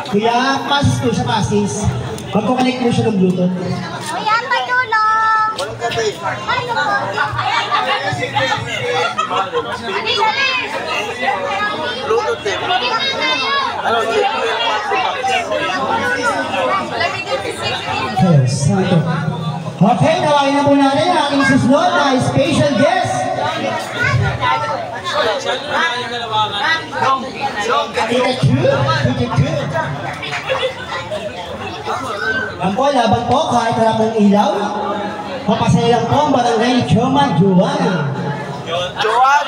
Kuya, pasis po siya, pasis. Magkoconnect po siya ng Bluetooth. Kuya, patulong! Walang kape. Ano po? Bluetooth eh. Ano, okay, tawagin na po natin ang ating susunod na special guest. Yan po, laban po kahit wala pong ilaw. Papasaya lang po ang barangay Joman Joan. Joan Joan.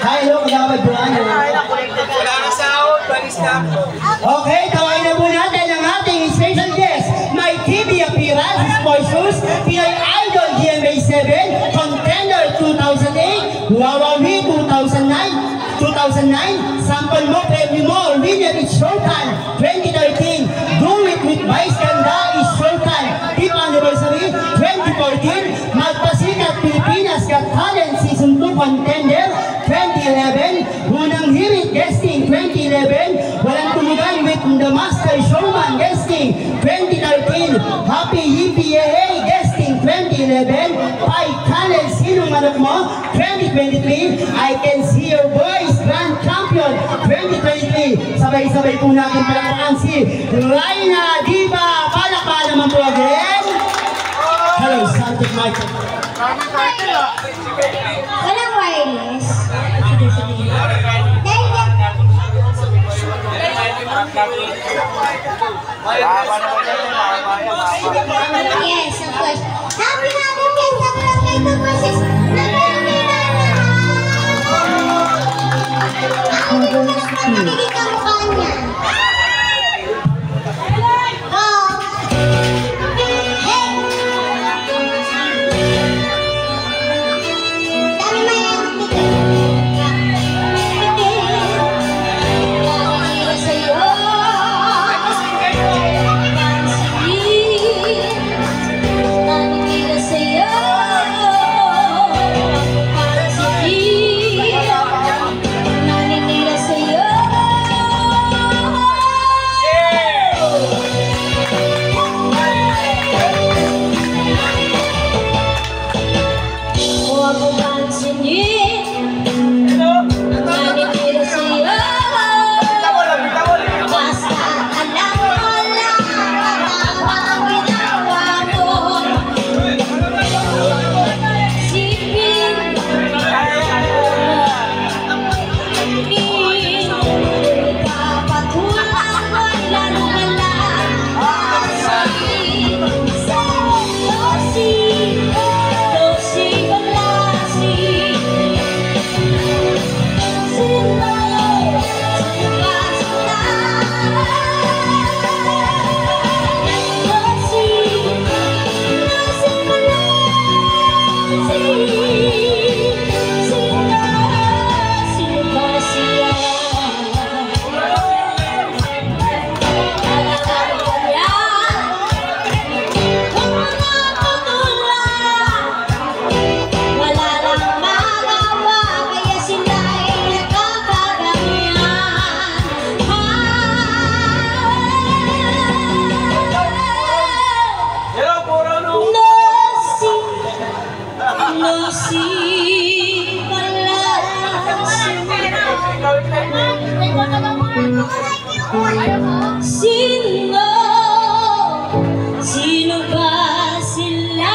Hi, hello, magkakabay Joan. Wala na sahod, balis na ako. Okay, tawagin na po natin ang ating special guest. May TV appearance, sponsors, Pinoy Idol GMA 7, Contender 2008, Wawawi 2009, Sample Mo, Preview Mo, Winner is Showtime 2013, Do It with Vice Ganda is Showtime, Deep Anniversary 2014, Magpasikat Pilipinas Got Talent Season 2 Contender 2011, Unang Hirit Guesting 2011, Walang Tumugan with the Master Showman Guesting 2013, Happy EPAA Guesting 2011, Pai Talent Sinong Manok Mo 2023, I Can See Your Voice Grand Champion 2023. Sabay-sabay po natin palakpakan si Raina Diva. Palakpakan naman po again. Hello, Santic Michael. Walang wireless. Yes, of course. Happy guys sa barangay Tumasis na ang magiging kamukha niya. Sino ba sila?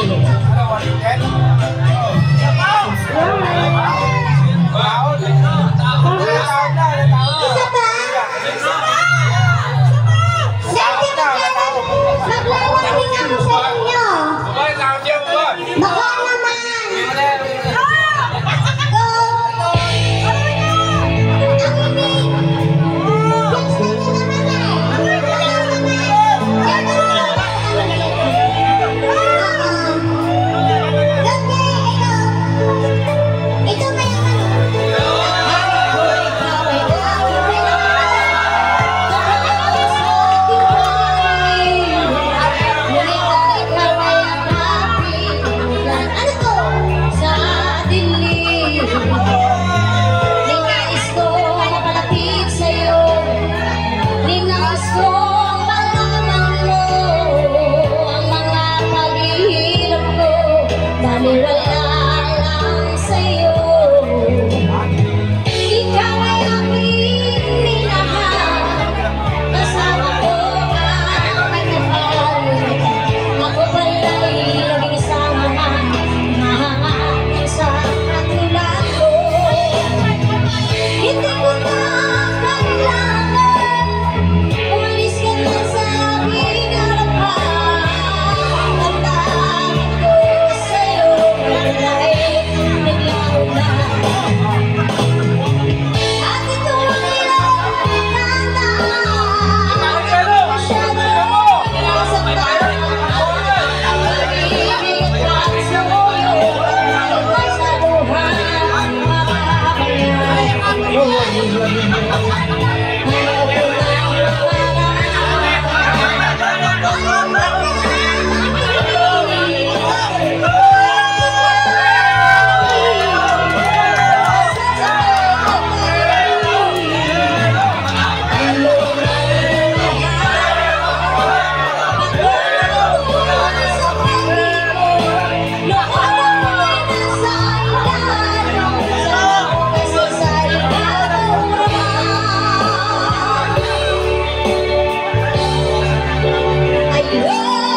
Isa pa? Dati maglalambing ako sa inyo. Baka naman. Go. Ang inig.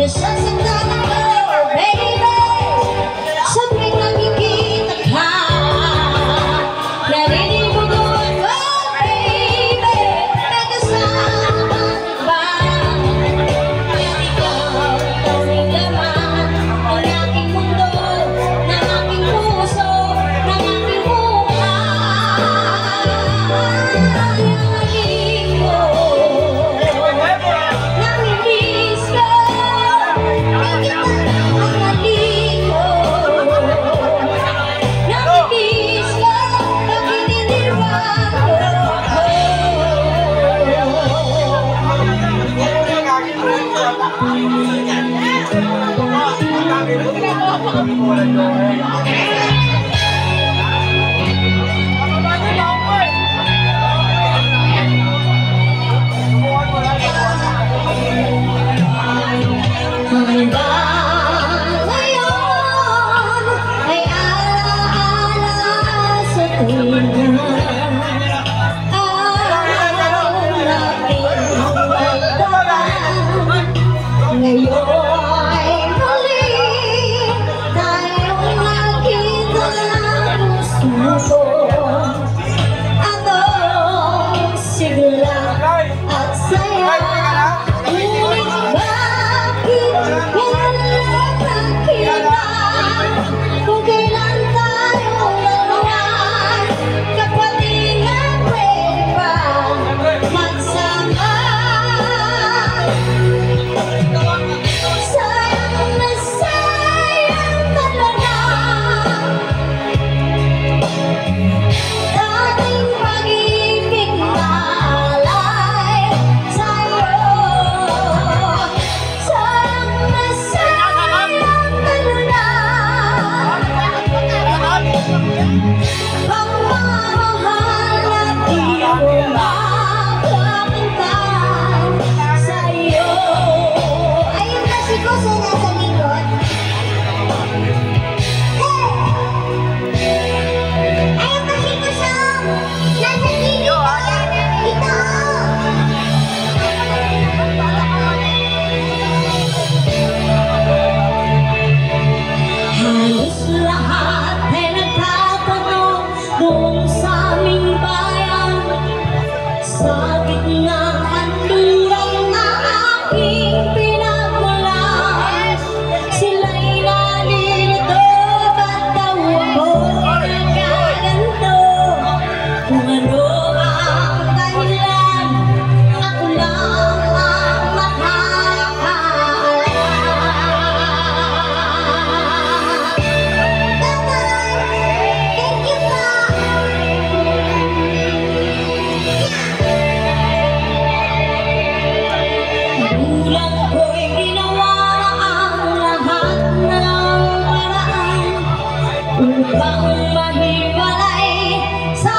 Gusto niyo naman eh. Ito ba yung Ngayon ay muli tayong nakita. upang mahiwalay sa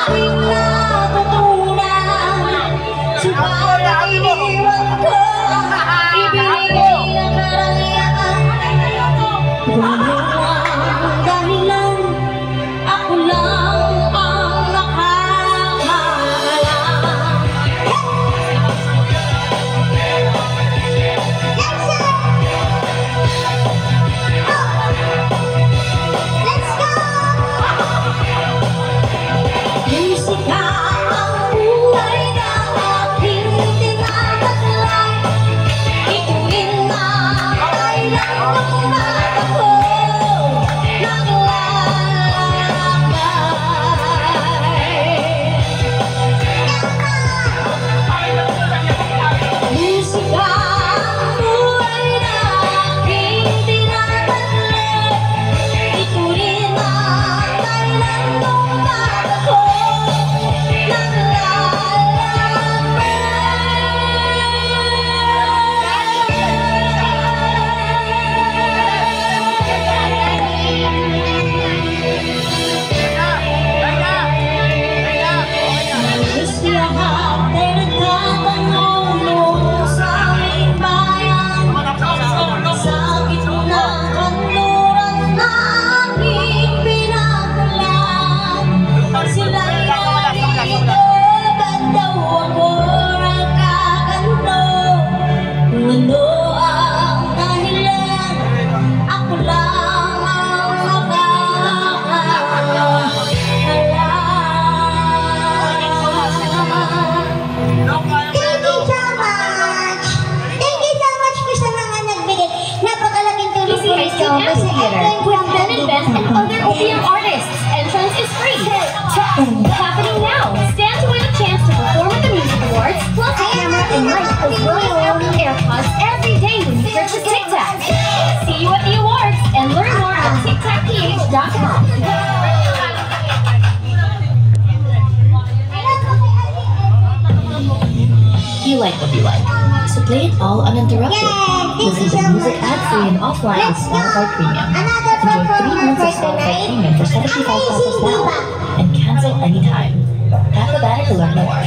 aking natutunan. Subalit iniwan ko, ibinigay ng karangyaan. Walang dahilan, ako lang ang nakakaalam. Let's go! Musika ang buhay na aking tinataglay. Ituwin na kailang lumatakbo ng lalakbay. Musika ang buhay na aking tinataglay. Ituwin na kailang lumatakbo ng Siyahat ay nagtatanong noon sa aming bayan. Sa gitna ng kanluran na aking pinakulan. Sila'y narito, ba't daw ako nagkaganto? Kung ano ang dahilan, ako lang ang nakakaalam. Thank you so much po sa mga nagbigay. Napakalaking tulong po ito. Kasi Ben and Beth and other OPM artists. Entrance is free. Happening now. Stand to win a chance to perform at the Music Awards, plus a camera and mic for William Allen AirPods every day when you purchase Tic Tac. See you at the awards and learn more at TicTacPH.com. You like what you like, so play it all uninterrupted. Listen to music ad-free and offline with Spotify Premium. Enjoy 3 months of Spotify Premium for 75 pesos now, and cancel anytime. Tap the banner to learn more.